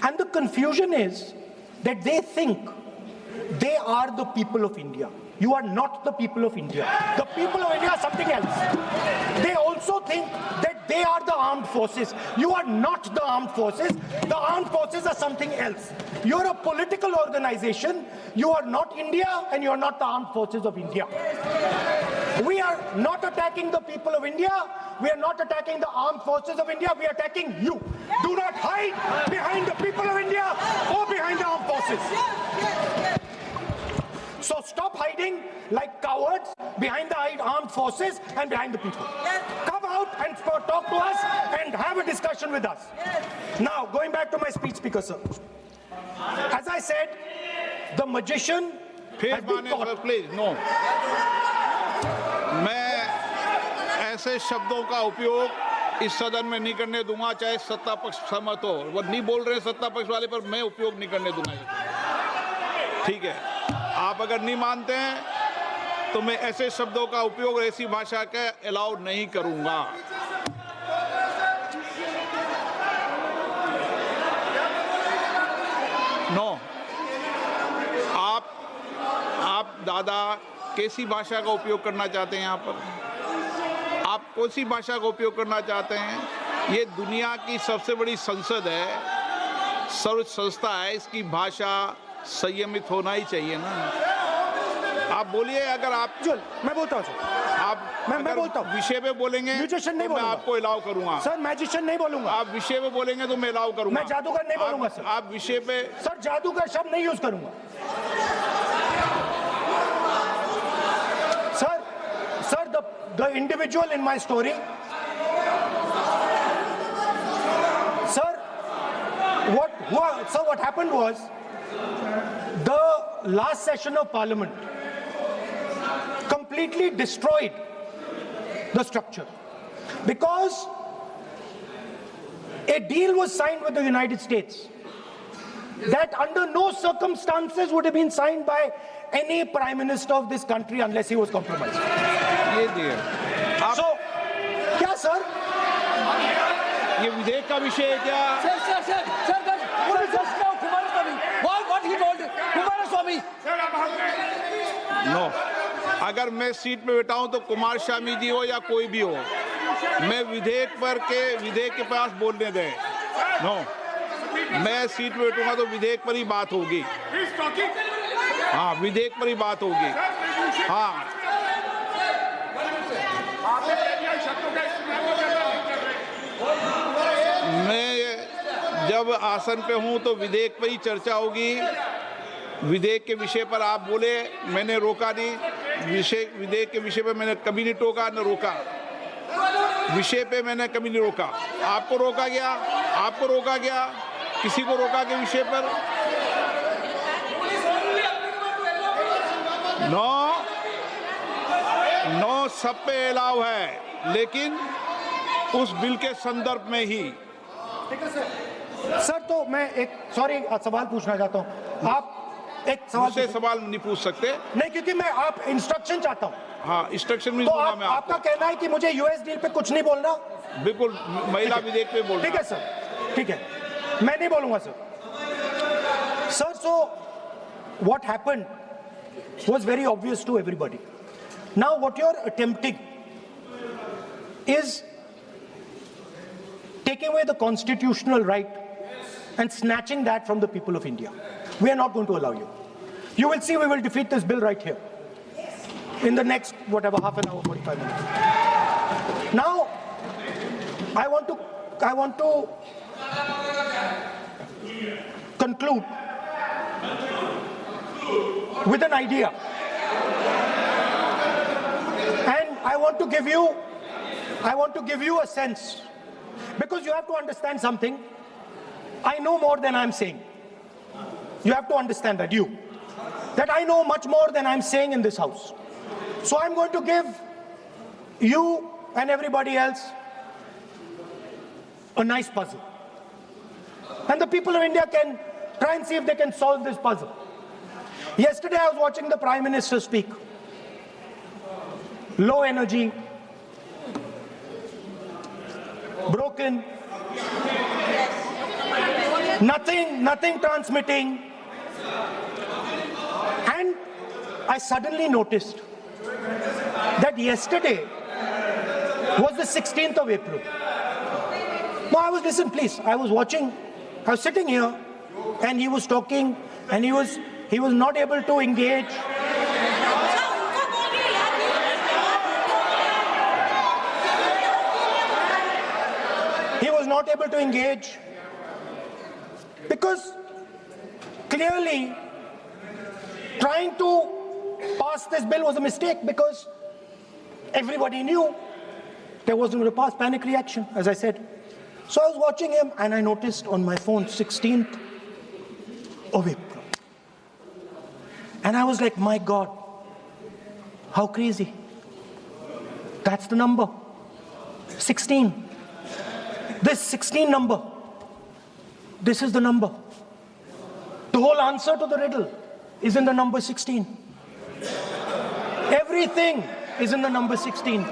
And the confusion is that they think they are the people of India. You are not the people of India. The people of India are something else. They also think that they are the armed forces. You are not the armed forces. The armed forces are something else. You're a political organization. You are not India and you're not the armed forces of India. We are not attacking the people of India. We are not attacking the armed forces of India. We are attacking you. Do not hide behind the people of India or behind the armed forces. So stop hiding like cowards behind the armed forces and behind the people. Come out and talk to us and have a discussion with us. Now, going back to my speech, Speaker sir. As I said, the magician has been caught. Please, no. मैं ऐसे शब्दों का उपयोग इस सदन में नहीं करने दूंगा, चाहे सत्ता पक्ष सहमत हो। वो नहीं बोल रहे सत्ता पक्ष वाले, पर मैं उपयोग नहीं करने दूंगा। ठीक है, आप अगर नहीं मानते हैं तो मैं ऐसे शब्दों का उपयोग, ऐसी भाषा का अलाउ नहीं करूंगा। नो, आप दादा कैसी भाषा का उपयोग करना चाहते हैं? यहाँ पर आप कौन सी भाषा का उपयोग करना चाहते हैं? ये दुनिया की सबसे बड़ी संसद है, सर्वोच्च संस्था है, इसकी भाषा संयमित होना ही चाहिए ना। आप बोलिए, अगर आप मैं बोलता हूँ मैं बोलता हूँ विषय पे बोलेंगे म्यूजिशियन नहीं तो मैं बोलूंगा, आपको अलाउ करूंगा। सर मैजिशियन नहीं बोलूंगा। आप विषय पे बोलेंगे तो मैं अलाउ करूंगा। मैं जादूगर नहीं बोलूंगा सर। आप विषय पे सर जादूगर शब्द नहीं यूज करूंगा। Sir the individual in my story, sir, what happened was, the last session of Parliament completely destroyed the structure because a deal was signed with the United States that under no circumstances would have been signed by any prime minister of this country unless he was compromised. ये दिए So, क्या sir? ये विधेयक का विषय है क्या? What is just now Kumaraswamy? What he told Kumaraswamy? No, अगर मैं सीट पे बैठा हूं तो कुमार स्वामी जी हो या कोई भी हो, मैं विधेयक के पास बोलने दें। नो, मैं सीट पे बैठूंगा तो विधेयक पर ही बात होगी। हाँ, विधेयक पर ही बात होगी। हाँ, मैं जब आसन पे हूं तो विधेयक पर ही चर्चा होगी। विधेयक के विषय पर आप बोले, मैंने रोका नहीं। विधेयक के विषय पे मैंने कभी नहीं टोका न रोका। विषय पे मैंने कभी नहीं रोका। आपको रोका गया, किसी को रोका के विषय पर? नो, सब पे अलाउ है, लेकिन उस बिल के संदर्भ में ही। सर तो मैं एक सवाल पूछना चाहता हूं। आप एक सवाल नहीं पूछ सकते। नहीं, क्योंकि मैं आप इंस्ट्रक्शन चाहता हूं। हाँ, इंस्ट्रक्शन में तो आपका कहना है कि मुझे यूएस डील पे कुछ नहीं बोलना? बिल्कुल, महिला विधेयक पे बोलना। ठीक है सर, ठीक है, मैं नहीं बोलूंगा sir. So what happened was very obvious to everybody. Now what you're attempting is taking away the constitutional right and snatching that from the people of India. We are not going to allow you. You will see we will defeat this bill right here in the next, whatever, half an hour, 45 minutes. Now, I want to conclude with an idea. And I want to give you a sense, because you have to understand something. I know more than I'm saying. You have to understand that I know much more than I'm saying in this house. So I'm going to give you and everybody else a nice puzzle. And the people of India can try and see if they can solve this puzzle. Yesterday I was watching the Prime Minister speak. Low energy, broken. Nothing transmitting. And I suddenly noticed that yesterday was the 16th of April. No, listen please, I was sitting here and he was talking and he was not able to engage. He was not able to engage because clearly trying to pass this bill was a mistake because everybody knew there wasn't going to pass. Panic reaction, as I said. So I was watching him and I noticed on my phone 16th of April. And I was like, my God, how crazy. That's the number. 16. This 16 number. This is the number. The whole answer to the riddle is in the number 16. Everything is in the number 16.